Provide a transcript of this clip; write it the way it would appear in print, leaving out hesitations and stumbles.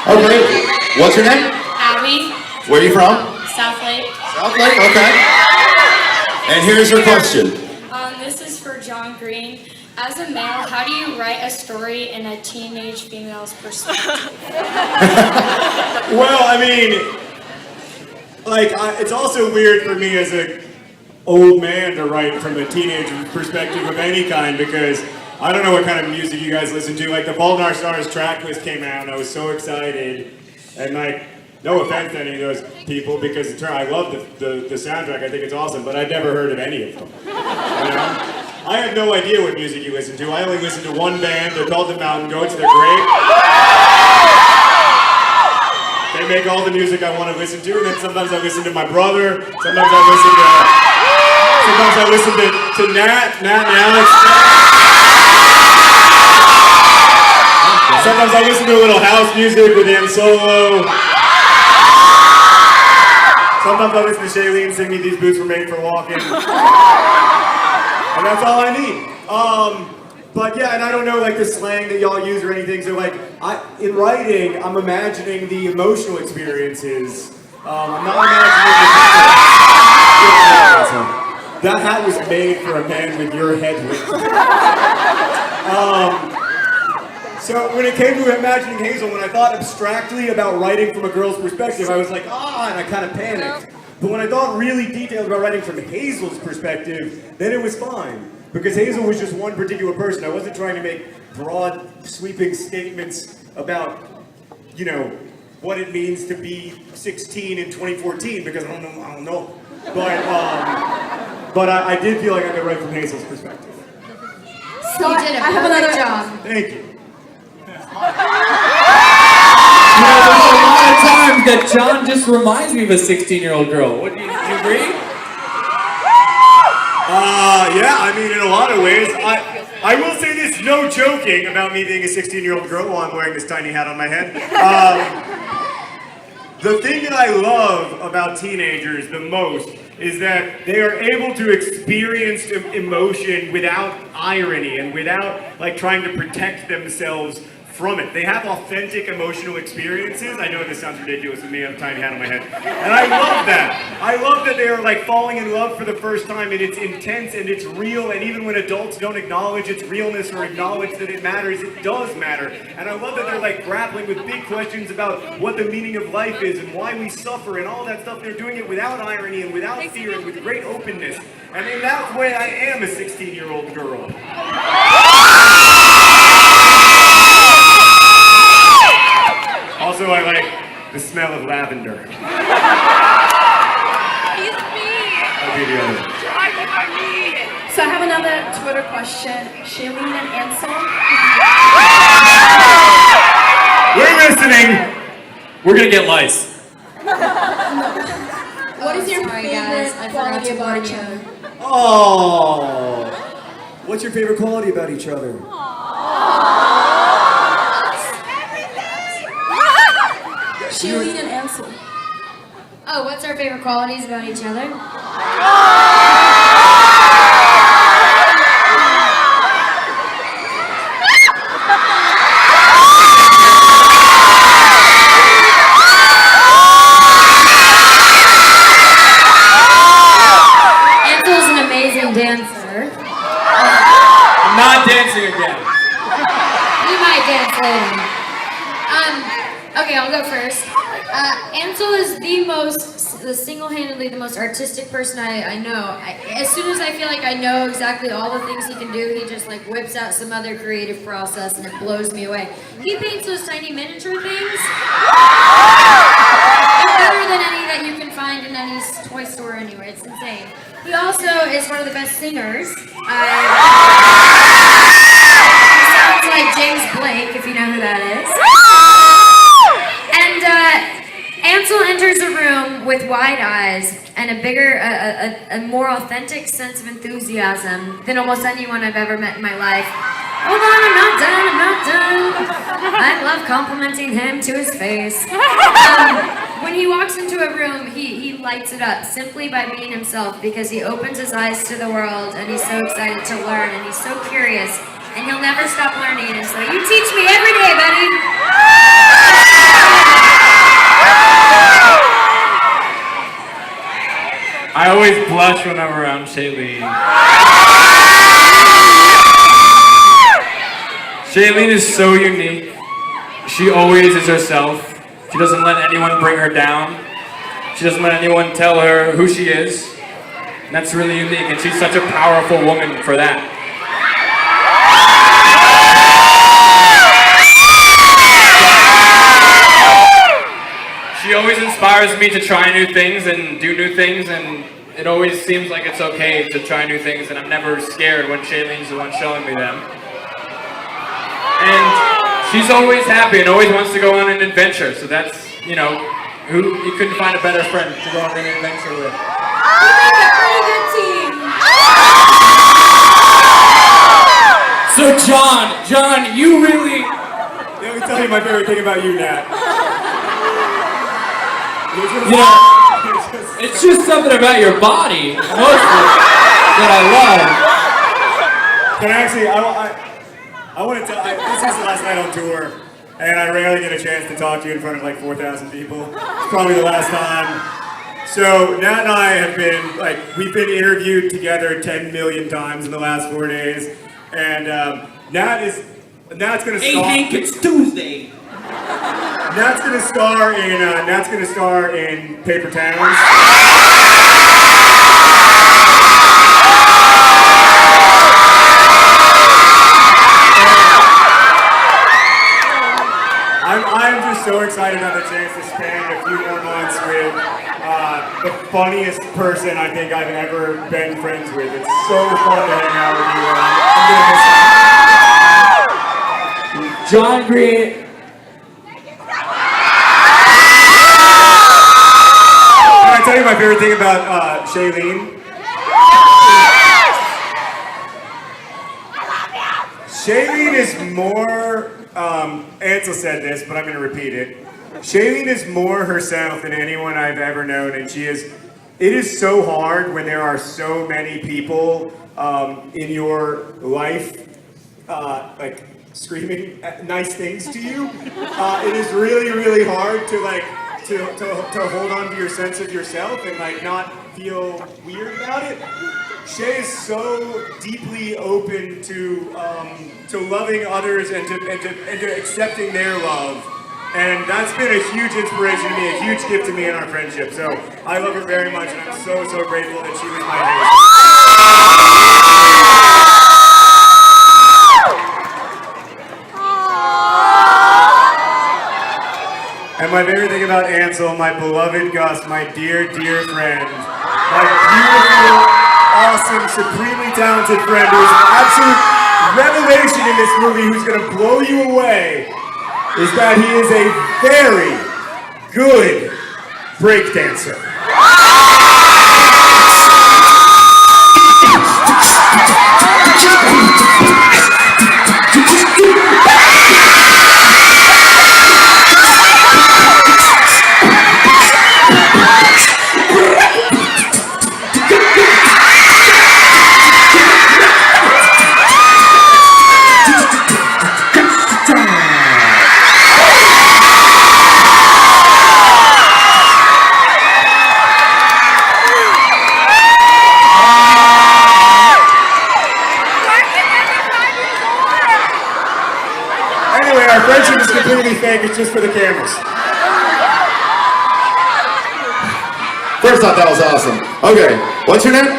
Okay. What's your name? Abby, Where are you from? South Lake. South Lake, okay. And here's your question. This is for John Green. As a male, how do you write a story in a teenage female's perspective? Well, I mean, it's also weird for me as a old man to write from a teenager's perspective of any kind, because I don't know what kind of music you guys listen to. Like, the Fault in Our Stars track list came out, and I was so excited. And no offense to any of those people, because I love the soundtrack. I think it's awesome, but I'd never heard of any of them. You know? I have no idea what music you listen to. I only listen to one band. They're called the Mountain Goats. They're great. They make all the music I want to listen to, and then sometimes I listen to my brother. Sometimes I listen to Nat and Alex. Sometimes I listen to a little house music with Ann Solo. Sometimes I listen to Shailene sing me "These Boots Were Made for Walking." And that's all I need. But yeah, and I don't know the slang that y'all use or anything. So in writing, I'm imagining the emotional experiences. I'm not imagining the that hat was made for a man with your head with. So when it came to imagining Hazel, when I thought abstractly about writing from a girl's perspective, I was like, and I kind of panicked. But when I thought really detailed about writing from Hazel's perspective, then it was fine. Because Hazel was just one particular person. I wasn't trying to make broad, sweeping statements about, what it means to be 16 in 2014, because I don't know. But I did feel like I could write from Hazel's perspective. So you did a perfect job. Thank you. There's a lot of times that John just reminds me of a 16-year-old girl. Do you agree? Yeah, I mean, in a lot of ways. I will say this, no joking about me being a 16-year-old girl while I'm wearing this tiny hat on my head. The thing that I love about teenagers the most is that they are able to experience emotion without irony and without trying to protect themselves from it. They have authentic emotional experiences. I know this sounds ridiculous with me, I have a tiny hat on my head. And I love that. I love that they're falling in love for the first time, and it's intense and it's real, and even when adults don't acknowledge its realness or acknowledge that it matters, it does matter. And I love that they're grappling with big questions about what the meaning of life is and why we suffer and all that stuff. They're doing it without irony and without fear and with great openness. And in that way, I am a 16-year-old girl. Also, I like the smell of lavender. He's me. I'll give you other. So I have another Twitter question. Shailene and Ansel. We're listening. We're gonna get lice. What is your favorite quality about each other? Oh, what's your favorite quality about each other? Shailene and Ansel. Oh, what's our favorite qualities about each other? Ansel's an amazing dancer. I'm not dancing again. You might dance later. Okay, I'll go first. Ansel is single-handedly the most artistic person I know. As soon as I feel like I know exactly all the things he can do, he just whips out some other creative process and it blows me away. He paints those tiny miniature things. They're better than any that you can find in any toy store anywhere. It's insane. He also is one of the best singers. He sounds like James Blake, if you know who that is. And Ansel enters a room with wide eyes and a more authentic sense of enthusiasm than almost anyone I've ever met in my life. Hold on, I'm not done. I love complimenting him to his face. When he walks into a room, he lights it up simply by being himself, because he opens his eyes to the world and he's so excited to learn and he's so curious and he'll never stop learning. And so you teach me every day, buddy. blush when I'm around Shailene. Shailene is so unique. She always is herself. She doesn't let anyone bring her down. She doesn't let anyone tell her who she is. And that's really unique, and she's such a powerful woman for that. She always inspires me to try new things and do new things, and it always seems like it's okay to try new things, and I'm never scared when Shailene's the one showing me them. And she's always happy and always wants to go on an adventure, so that's, you couldn't find a better friend to go on an adventure with. We make a pretty good team. So John, you really... Let me tell you my favorite thing about you, Nat. It's just something about your body, mostly, that I love. Can I actually, I want to tell, this is the last night on tour, and I rarely get a chance to talk to you in front of like 4,000 people. It's probably the last time. So Nat and I have been, we've been interviewed together 10 million times in the last 4 days, and Nat's gonna Hey star. Hank, it's Tuesday. Nat's gonna star in Paper Towns. I'm just so excited about the chance to spend a few more months with the funniest person I think I've ever been friends with. It's so fun to hang out with you, and I'm gonna miss you. John Green... Can I tell you my favorite thing about Shailene? Shailene is more, Ansel said this, but I'm going to repeat it. Shailene is more herself than anyone I've ever known, and it is so hard when there are so many people in your life, screaming nice things to you. It is really, really hard to to hold on to your sense of yourself and not feel weird about it. Shay is so deeply open to loving others and to accepting their love, and that's been a huge inspiration to me, a huge gift to me in our friendship. So I love her very much, and I'm so grateful that she was my host. And my favorite thing about Ansel, my beloved Gus, my dear friend, my beautiful, awesome, supremely talented friend who is an absolute revelation in this movie, who's going to blow you away, is that he is a very good breakdancer. Our friendship is completely fake, it's just for the cameras. First off, that was awesome. Okay, what's your name?